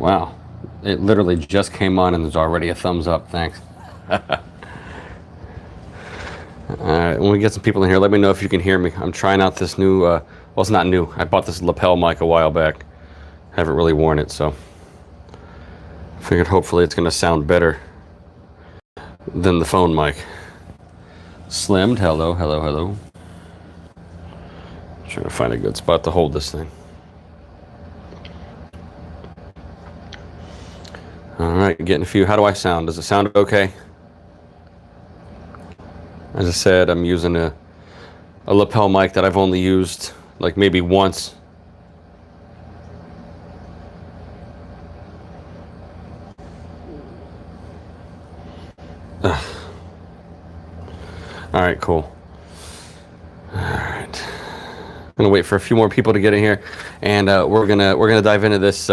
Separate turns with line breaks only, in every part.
Wow. It literally just came on and there's already a thumbs up. Thanks. Alright, when we get some people in here, let me know if you can hear me. I'm trying out this new, well, it's not new. I bought this lapel mic a while back. Haven't really worn it, so figured hopefully it's going to sound better than the phone mic. Slimmed, hello, hello, hello. Trying to find a good spot to hold this thing. Alright, getting a few. How do I sound? Does it sound okay? As I said, I'm using a lapel mic that I've only used like maybe once. Ugh. All right, cool. All right, I'm gonna wait for a few more people to get in here, and we're gonna dive into this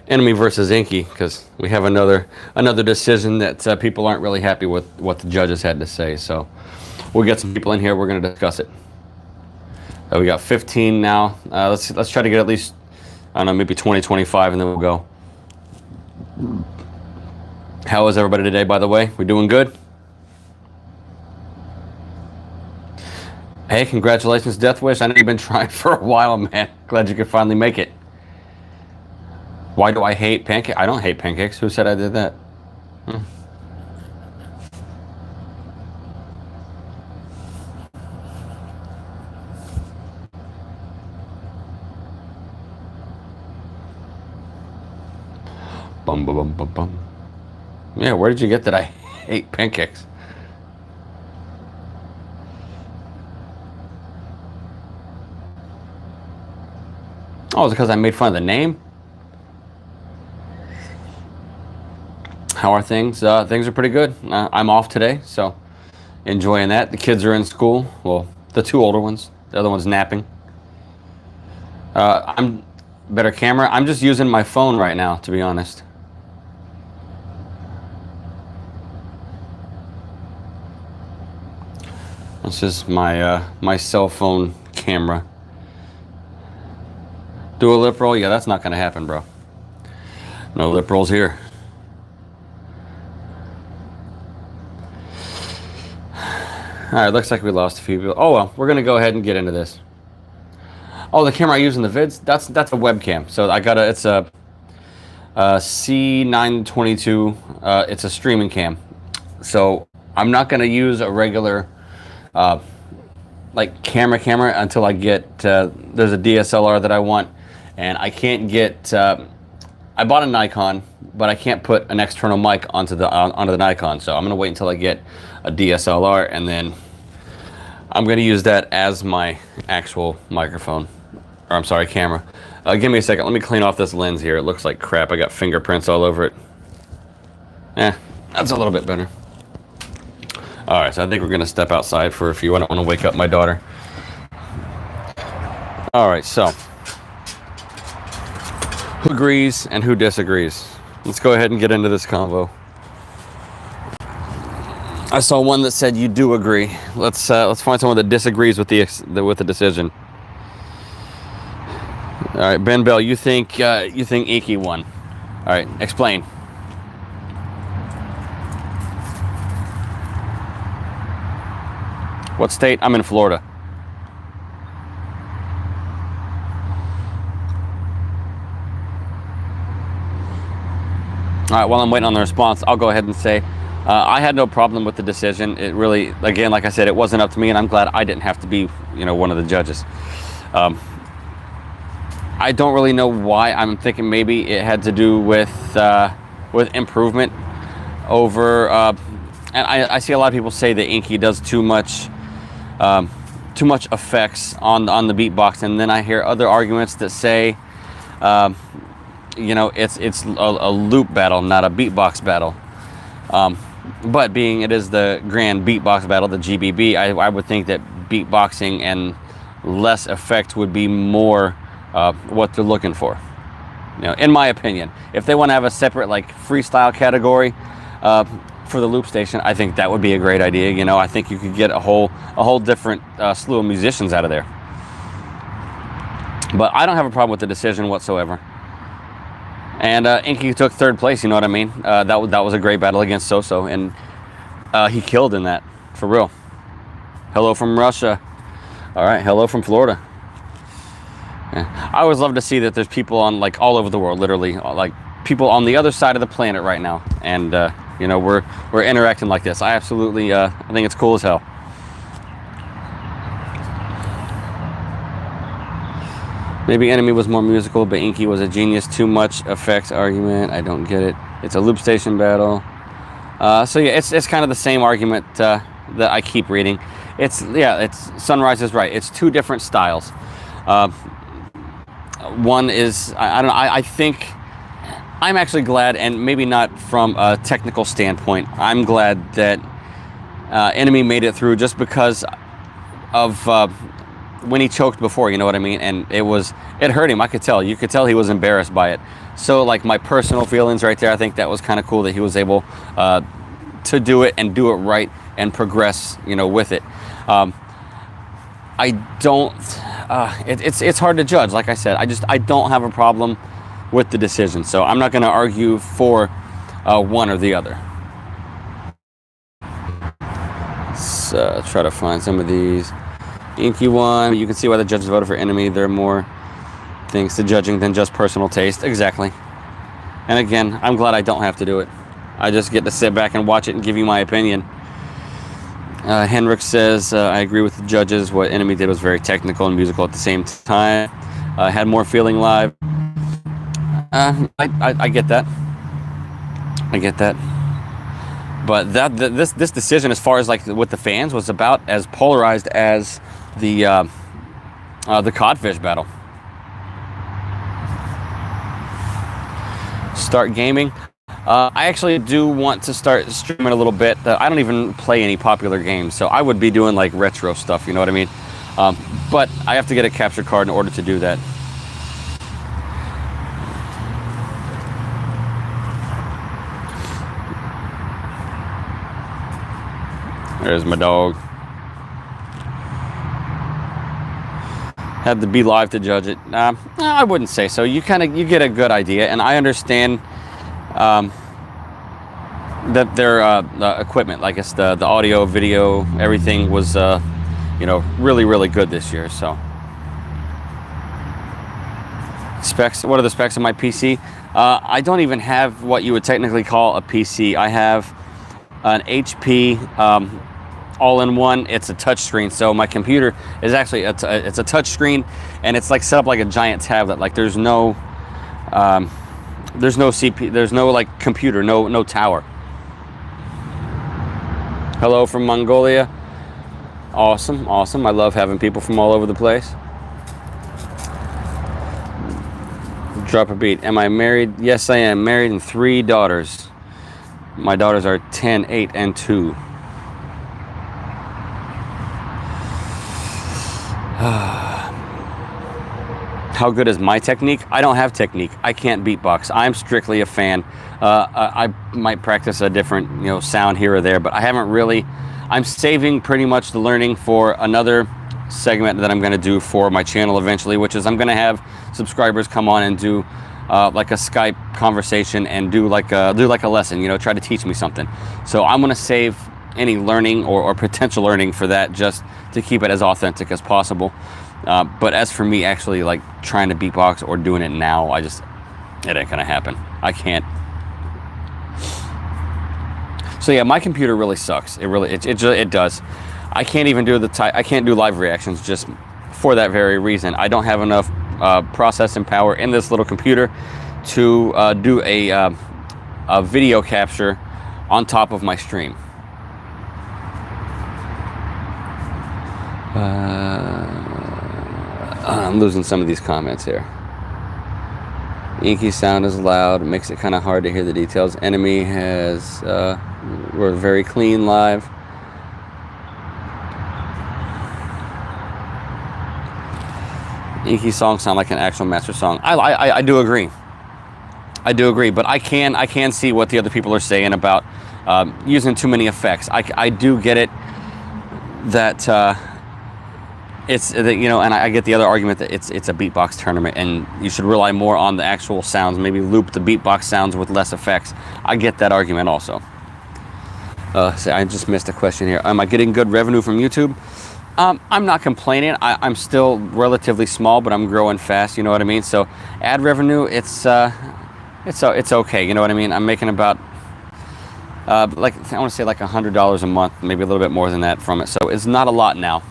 NME versus Inkie, because we have another decision that people aren't really happy with what the judges had to say. So we'll get some people in here. We're gonna discuss it. We got 15 now. Let's try to get at least, I don't know, maybe 20, 25, and then we'll go. How is everybody today, by the way? We doing good? Hey, congratulations, Death Wish. I know you've been trying for a while, man. Glad you could finally make it. Why do I hate pancakes? I don't hate pancakes. Who said I did that? Bum, bum, bum, bum, bum. Yeah, where did you get that I hate pancakes? Oh, is it because I made fun of the name? How are things? Things are pretty good. I'm off today, so enjoying that. The kids are in school. Well, the two older ones. The other one's napping. I'm better camera. I'm just using my phone right now, to be honest. This is my my cell phone camera. Do a lip roll? Yeah, that's not gonna happen, bro. No lip rolls here. All right, looks like we lost a few people. Oh well, we're gonna go ahead and get into this. Oh, the camera I use in the vids, that's a webcam. So I got it's a C922. It's a streaming cam. So I'm not gonna use a regular like camera until I get there's a DSLR that I want, and I can't get I bought a Nikon, but I can't put an external mic onto the Nikon, so I'm gonna wait until I get a DSLR, and then I'm gonna use that as my actual microphone, or I'm sorry, camera. Give me a second, let me clean off this lens here. It looks like crap. I got fingerprints all over it. That's a little bit better. All right, so I think we're gonna step outside for a few. I don't want to wake up my daughter. All right, so who agrees and who disagrees? Let's go ahead and get into this convo. I saw one that said you do agree. Let's find someone that disagrees with the decision. All right, Ben Bell, you think Inkie won? All right, explain. What state? I'm in Florida. All right, while I'm waiting on the response, I'll go ahead and say I had no problem with the decision. It really, again, like I said, it wasn't up to me, and I'm glad I didn't have to be, one of the judges. I don't really know why. I'm thinking maybe it had to do with improvement over. And I see a lot of people say that Inkie does too much effects on the beatbox, and then I hear other arguments that say, it's a loop battle, not a beatbox battle. But being it is the Grand Beatbox Battle, the GBB, I would think that beatboxing and less effect would be more what they're looking for. In my opinion, if they want to have a separate like freestyle category for the loop station, I think that would be a great idea. I think you could get a whole different slew of musicians out of there. But I don't have a problem with the decision whatsoever. And Inkie took third place, you know what I mean? That was a great battle against So-So, and he killed in that, for real. Hello from Russia. All right, hello from Florida. Yeah. I always love to see that there's people on, like, all over the world, literally, like, people on the other side of the planet right now. And, you know, we're interacting like this. I absolutely, I think it's cool as hell. Maybe NME was more musical, but Inkie was a genius. Too much effects argument. I don't get it. It's a loop station battle. So yeah, it's kind of the same argument that I keep reading. It's Sunrise is right. It's two different styles. One is I think I'm actually glad, and maybe not from a technical standpoint, I'm glad that NME made it through just because of when he choked before, you know what I mean? And it hurt him. I could tell. You could tell he was embarrassed by it. So, like, my personal feelings right there, I think that was kind of cool that he was able to do it and do it right and progress, you know, with it. I don't. It's hard to judge. Like I said, I don't have a problem with the decision. So I'm not going to argue for one or the other. Let's try to find some of these. Inkie won. You can see why the judges voted for NME. There are more things to judging than just personal taste. Exactly. And again, I'm glad I don't have to do it. I just get to sit back and watch it and give you my opinion. Henrik says, I agree with the judges. What NME did was very technical and musical at the same time. Had more feeling live. I get that. I get that. But this decision, as far as like with the fans, was about as polarized as the codfish battle. Start gaming. I actually do want to start streaming a little bit. I don't even play any popular games, so I would be doing like retro stuff, you know what I mean? But I have to get a capture card in order to do that. There's my dog. Had to be live to judge it. I wouldn't say so. You get a good idea, and I understand that their equipment, like it's the audio, video, everything was you know, really, really good this year. So specs. What are the specs of my PC? I don't even have what you would technically call a PC. I have an HP all-in-one. It's a touch screen, so my computer is actually it's a touch screen, and it's like set up like a giant tablet. Like there's no CPU, there's no like computer, no tower. Hello from Mongolia. Awesome. I love having people from all over the place. Drop a beat. Am I married? Yes, I am married and 3 daughters. My daughters are 10, 8, and 2. How good is my technique? I don't have technique. I can't beatbox. I'm strictly a fan. I might practice a different, you know, sound here or there, but I haven't really. I'm saving pretty much the learning for another segment that I'm going to do for my channel eventually, which is I'm going to have subscribers come on and do like a Skype conversation and do like a lesson, you know, try to teach me something. So I'm going to save any learning or potential learning for that, just to keep it as authentic as possible. But as for me actually like trying to beatbox or doing it now, it ain't gonna happen. I can't. So yeah, my computer really sucks. It does. I can't even do I can't do live reactions just for that very reason. I don't have enough processing power in this little computer to do a video capture on top of my stream. I'm losing some of these comments here. Inkie's sound is loud, makes it kind of hard to hear the details. NME has we're very clean live. Inkie's songs sound like an actual master song. I do agree. I do agree, but I can see what the other people are saying about using too many effects. I do get it that it's you know, and I get the other argument that it's a beatbox tournament and you should rely more on the actual sounds, maybe loop the beatbox sounds with less effects. I get that argument also. So I just missed a question here. Am I getting good revenue from YouTube? I'm not complaining. I'm still relatively small, but I'm growing fast. You know what I mean? So ad revenue, it's okay. You know what I mean? I'm making about like I want to say like $100 a month, maybe a little bit more than that from it. So it's not a lot now,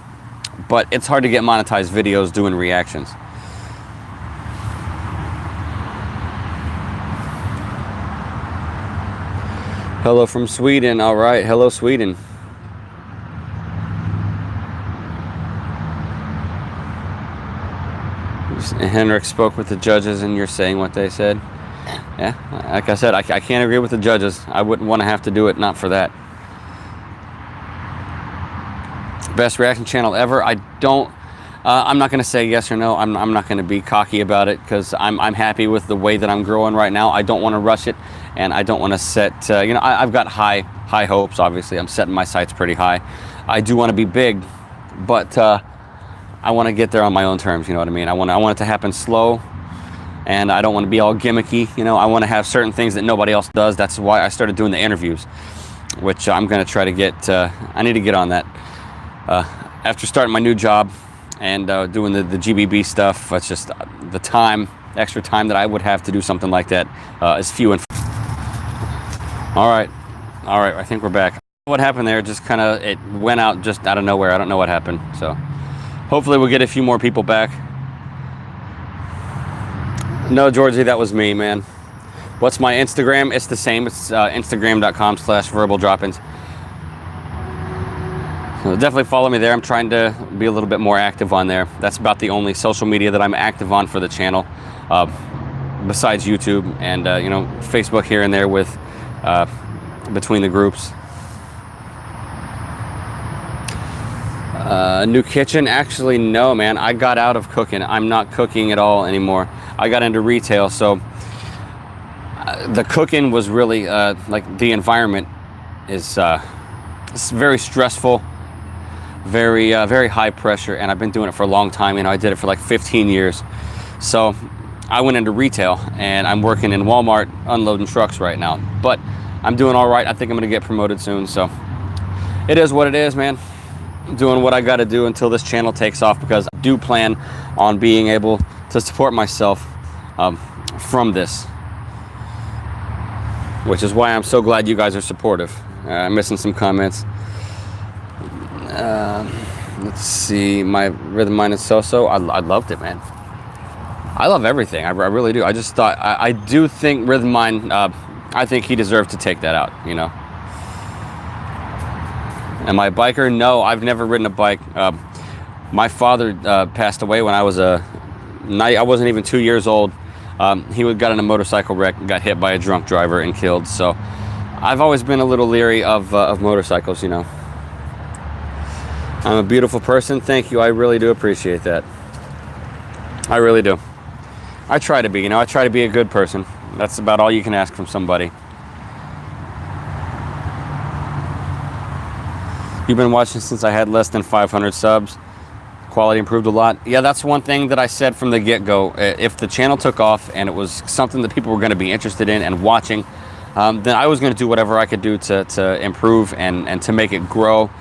but it's hard to get monetized videos doing reactions. Hello from Sweden. All right. Hello, Sweden. Henrik spoke with the judges and you're saying what they said. Yeah, like I said, I can't agree with the judges. I wouldn't want to have to do it, not for that. Best reaction channel ever? I don't, I'm not going to say yes or no. I'm not going to be cocky about it because I'm happy with the way that I'm growing right now. I don't want to rush it, and I don't want to set, you know, I've got high hopes, obviously. I'm setting my sights pretty high. I do want to be big, but I want to get there on my own terms, you know what I mean? I want it to happen slow, and I don't want to be all gimmicky, you know? I want to have certain things that nobody else does. That's why I started doing the interviews, which I'm going to try to get, I need to get on that. After starting my new job and doing the GBB stuff, it's just the extra time that I would have to do something like that is few and All right, I think we're back. What happened there, just kind of, it went out just out of nowhere. I don't know what happened, so hopefully we'll get a few more people back. No, Georgie, that was me, man. What's my Instagram? It's the same. It's instagram.com/verbaldropins. So definitely follow me there. I'm trying to be a little bit more active on there. That's about the only social media that I'm active on for the channel, besides YouTube and you know, Facebook here and there with between the groups. New kitchen? Actually, no, man. I got out of cooking. I'm not cooking at all anymore. I got into retail, so the cooking was really like the environment is it's very stressful, very high pressure, and I've been doing it for a long time. You know, I did it for like 15 years. So I went into retail, and I'm working in Walmart unloading trucks right now. But I'm doing all right. I think I'm going to get promoted soon. So it is what it is, man. Doing what I got to do until this channel takes off, because I do plan on being able to support myself from this, which is why I'm so glad you guys are supportive. I'm missing some comments. Let's see, my rhythm mine is so. I loved it, man. I love everything. I really do. I just thought, I do think Rhythm Mine, I think he deserved to take that out, you know. Am I a biker? No, I've never ridden a bike. My father passed away when I was I wasn't even 2 years old. He got in a motorcycle wreck and got hit by a drunk driver and killed. So I've always been a little leery of motorcycles, you know. I'm a beautiful person. Thank you. I really do appreciate that. I really do. I try to be, you know, I try to be a good person. That's about all you can ask from somebody. You've been watching since I had less than 500 subs. Quality improved a lot. Yeah, that's one thing that I said from the get-go. If the channel took off and it was something that people were going to be interested in and watching, then I was going to do whatever I could do to improve and to make it grow.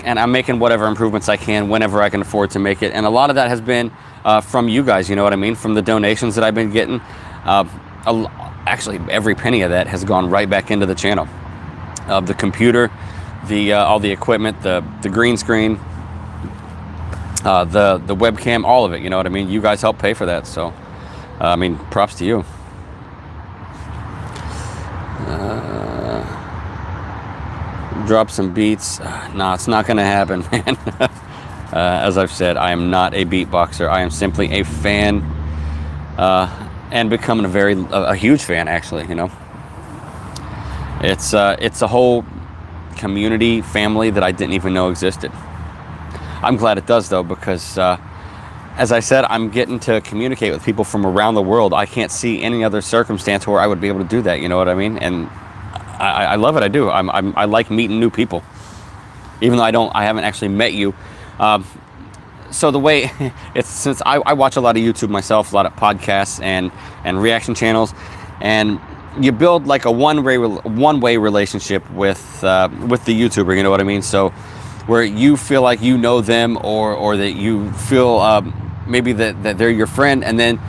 And I'm making whatever improvements I can whenever I can afford to make it. And a lot of that has been from you guys, you know what I mean? From the donations that I've been getting. Actually, every penny of that has gone right back into the channel. The computer, all the equipment, the green screen, the webcam, all of it, you know what I mean? You guys help pay for that, so I mean, props to you. Drop some beats. No, it's not gonna happen, man. As I've said, I am not a beatboxer. I am simply a fan, and becoming a huge fan, actually, you know. It's a whole community, family that I didn't even know existed. I'm glad it does, though, because as I said, I'm getting to communicate with people from around the world. I can't see any other circumstance where I would be able to do that, you know what I mean? And I love it. I do. I like meeting new people, even though I haven't actually met you. so the way it's, since I watch a lot of YouTube myself, a lot of podcasts and reaction channels, and you build like a one-way relationship with the YouTuber, you know what I mean? So where you feel like you know them, or that you feel maybe that they're your friend, and then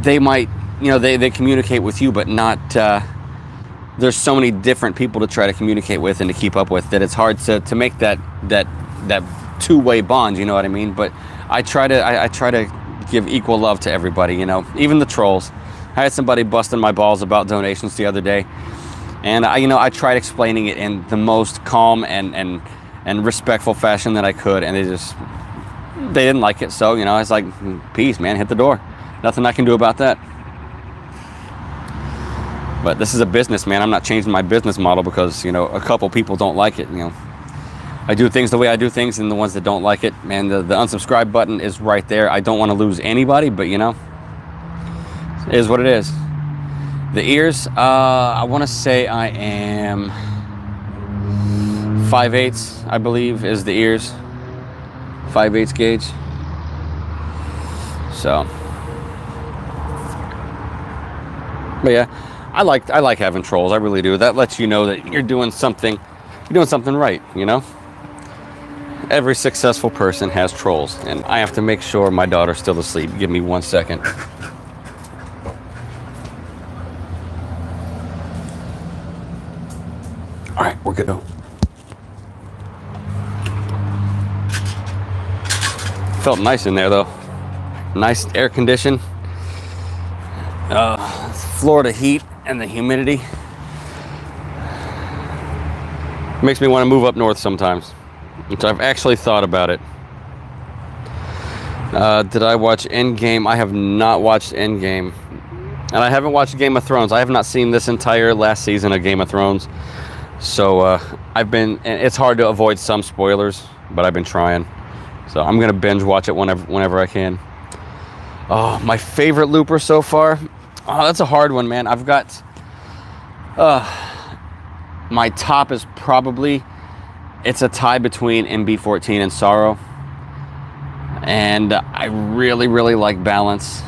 they might, you know, they communicate with you, but not there's so many different people to try to communicate with and to keep up with that it's hard to make that two-way bond, you know what I mean? But I try to give equal love to everybody, you know, even the trolls. I had somebody busting my balls about donations the other day, and I tried explaining it in the most calm and respectful fashion that I could, and they didn't like it. So, you know, I was like, peace, man, hit the door. Nothing I can do about that. But this is a business, man. I'm not changing my business model because, you know, a couple people don't like it. You know, I do things the way I do things, and the ones that don't like it, man, the unsubscribe button is right there. I don't want to lose anybody, but, you know, it is what it is. The ears, I want to say I am 5/8, I believe, is the ears. 5/8 gauge. So, but yeah, I like having trolls. I really do. That lets you know that you're doing something right, you know? Every successful person has trolls, and I have to make sure my daughter's still asleep. Give me 1 second. All right, we're good. Felt nice in there though. Nice air condition. Florida heat and the humidity makes me want to move up north sometimes, which I've actually thought about it. Did I watch Endgame? I have not watched Endgame, and I haven't watched Game of Thrones. I have not seen this entire last season of Game of Thrones, so it's hard to avoid some spoilers, but I've been trying. So I'm gonna binge watch it whenever I can. Oh, my favorite looper so far. Oh, that's a hard one, man. I've got my top is probably, it's a tie between MB14 and Sorrow, and I really like Balance,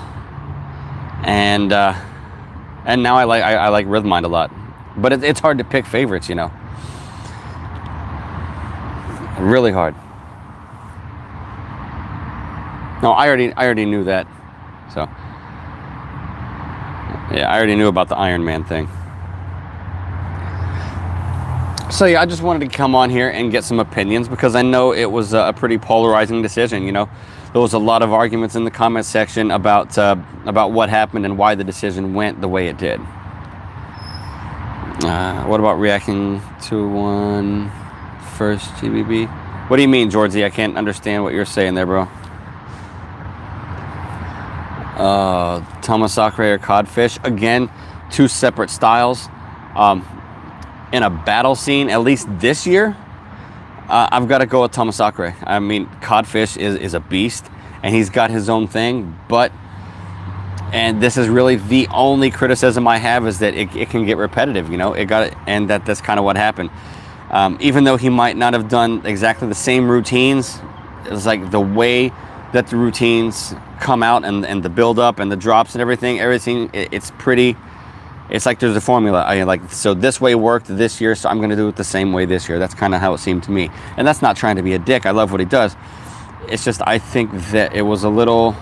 and now I like Rhythmind a lot, but it's hard to pick favorites, you know. Really hard. No, I already knew that. So yeah, I already knew about the Iron Man thing. So yeah, I just wanted to come on here and get some opinions, because I know it was a pretty polarizing decision. You know, there was a lot of arguments in the comment section about what happened and why the decision went the way it did. What about reacting to one first GBB? What do you mean, Georgie? I can't understand what you're saying there, bro. Tamasacre or Codfish, again, two separate styles. In a battle scene, at least this year, I've got to go with Tamasacre. I mean, Codfish is a beast, and he's got his own thing, and this is really the only criticism I have, is that it can get repetitive, you know. And that's kind of what happened. Even though he might not have done exactly the same routines, it's like the way that the routines come out, and the build up and the drops and everything, it's like there's a formula. So this way worked this year, so I'm going to do it the same way this year. That's kind of how it seemed to me. And that's not trying to be a dick. I love what he does. It's just, I think that it was a little,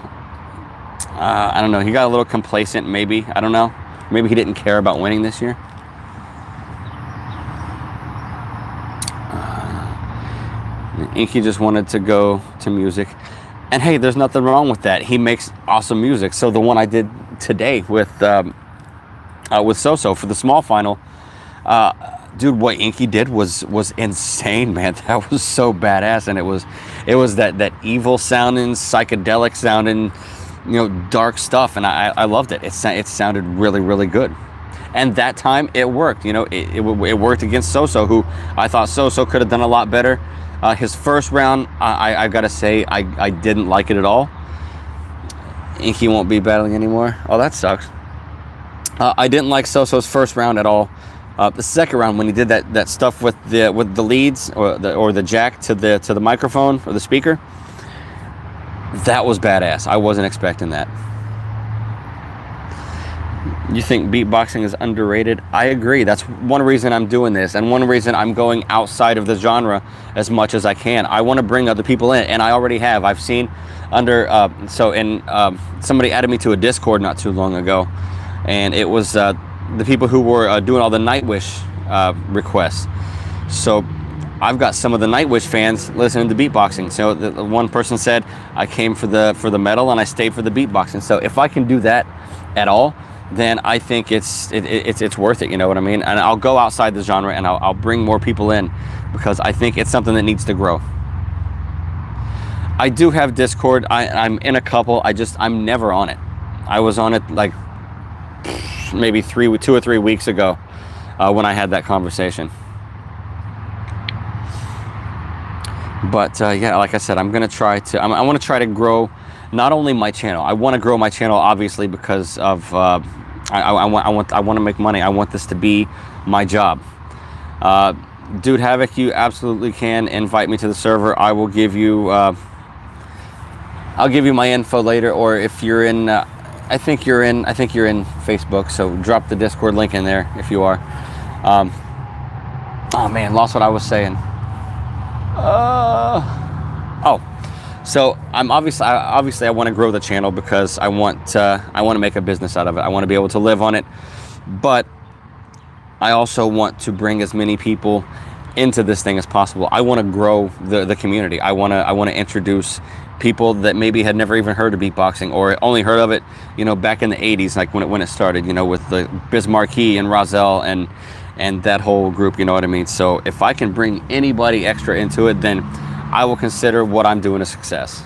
I don't know, he got a little complacent, maybe. I don't know. Maybe he didn't care about winning this year. Inkie just wanted to go to music. And hey, there's nothing wrong with that. He makes awesome music. So the one I did today with Soso for the small final, dude, what Inkie did was insane, man. That was so badass, and it was that evil sounding, psychedelic sounding, you know, dark stuff, and I loved it. It sounded really good, and that time it worked. You know, it worked against Soso, who I thought Soso could have done a lot better. His first round, I gotta say, I didn't like it at all. Inkie won't be battling anymore. Oh, that sucks. I didn't like Soso's first round at all. The second round, when he did that stuff with the leads or the jack to the microphone or the speaker, That was badass. I wasn't expecting that. You think beatboxing is underrated? I agree. That's one reason I'm doing this, and one reason I'm going outside of the genre as much as I can. I want to bring other people in, and I already have. I've seen somebody added me to a Discord not too long ago, and it was the people who were doing all the Nightwish requests. So I've got some of the Nightwish fans listening to beatboxing. So the one person said, I came for the metal and I stayed for the beatboxing. So if I can do that at all, then I think it's worth it, you know what I mean? And I'll go outside the genre and I'll bring more people in, because I think it's something that needs to grow. I do have Discord. I'm in a couple. I'm never on it. I was on it like maybe 2 or 3 weeks ago when I had that conversation. But yeah, like I said, I'm gonna try to. I want to try to grow not only my channel. I want to grow my channel, obviously, because of I want to make money. I want this to be my job. Dude Havoc, you absolutely can invite me to the server. I will give you. I'll give you my info later, or if you're in. I think you're in Facebook. So drop the Discord link in there if you are. Oh man, lost what I was saying. So I'm obviously I want to grow the channel because I want to make a business out of it. I want to be able to live on it, but I also want to bring as many people into this thing as possible. I want to grow the community. I want to introduce people that maybe had never even heard of beatboxing, or only heard of it, you know, back in the 80s, like when it started, you know, with the Biz Markie and Rozelle and that whole group, you know what I mean? So if I can bring anybody extra into it, then I will consider what I'm doing a success.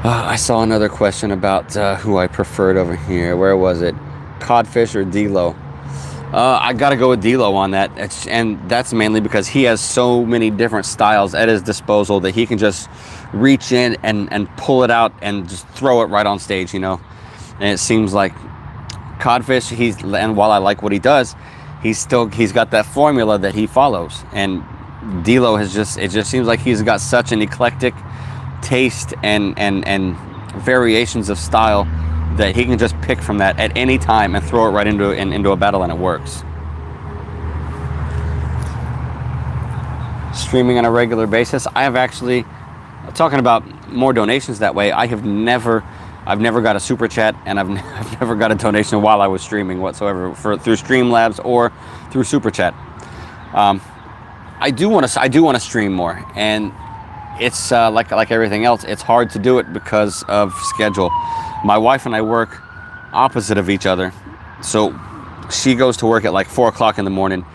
I saw another question about who I preferred over here. Where was it? Codfish or D-Lo? I gotta go with D-Lo on that, and that's mainly because he has so many different styles at his disposal that he can just reach in and pull it out and just throw it right on stage, you know? And it seems like Codfish, and while I like what he does, he's got that formula that he follows. And D-Lo it just seems like he's got such an eclectic taste and variations of style that he can just pick from that at any time and throw it right into a battle, and it works. Streaming on a regular basis, I have actually, talking about more donations that way, I've never got a super chat, and I've never got a donation while I was streaming whatsoever through Streamlabs or through super chat. I do want to stream more, and it's like everything else, it's hard to do it because of schedule. My wife and I work opposite of each other, so she goes to work at like 4 o'clock in the morning.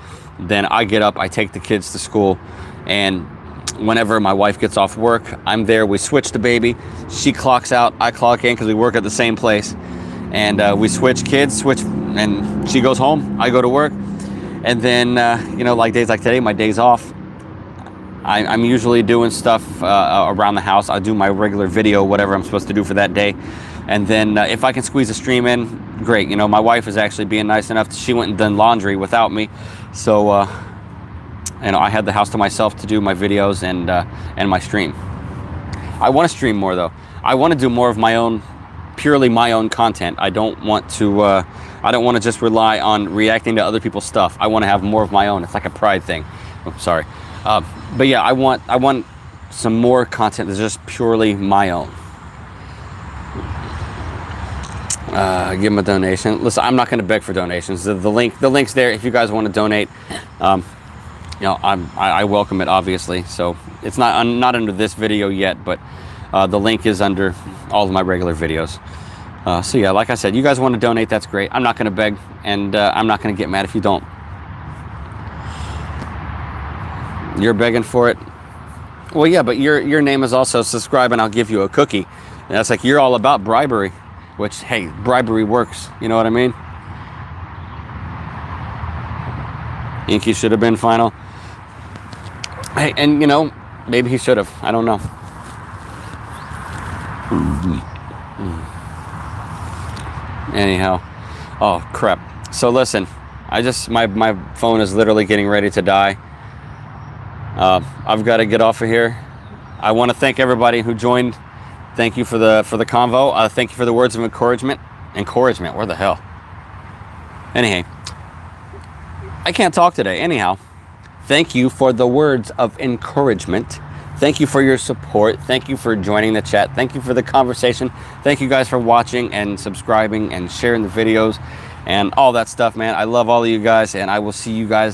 Then I get up, I take the kids to school, and whenever my wife gets off work, I'm there. We switch the baby. She clocks out, I clock in, because we work at the same place. And we switch kids, and she goes home, I go to work. And then, you know, like days like today, my days off, I'm usually doing stuff around the house. I do my regular video, whatever I'm supposed to do for that day. And then if I can squeeze a stream in, great. You know, my wife is actually being nice enough. She went and done laundry without me. So, you know, I had the house to myself to do my videos and my stream. I want to stream more though. I want to do more of my own, purely my own content. I don't want to just rely on reacting to other people's stuff. I want to have more of my own. It's like a pride thing. Oh, sorry. But yeah, I want some more content that's just purely my own. Give them a donation. Listen, I'm not going to beg for donations. The link's there if you guys want to donate. You know, I welcome it, obviously. So it's not under this video yet, but the link is under all of my regular videos. So yeah, like I said, you guys want to donate, that's great. I'm not going to beg, and I'm not going to get mad if you don't. You're begging for it? Well, yeah, but your name is also subscribe and I'll give you a cookie. And that's like, you're all about bribery, which, hey, bribery works. You know what I mean? Inkie should have been final. Hey, and you know, maybe he should have. I don't know. Anyhow, oh crap. So listen, my phone is literally getting ready to die. I've got to get off of here. I want to thank everybody who joined. Thank you for the convo. Thank you for the words of encouragement. Encouragement, where the hell? Anyhow, I can't talk today. Anyhow, thank you for the words of encouragement. Thank you for your support. Thank you for joining the chat. Thank you for the conversation. Thank you guys for watching and subscribing and sharing the videos and all that stuff, man. I love all of you guys, and I will see you guys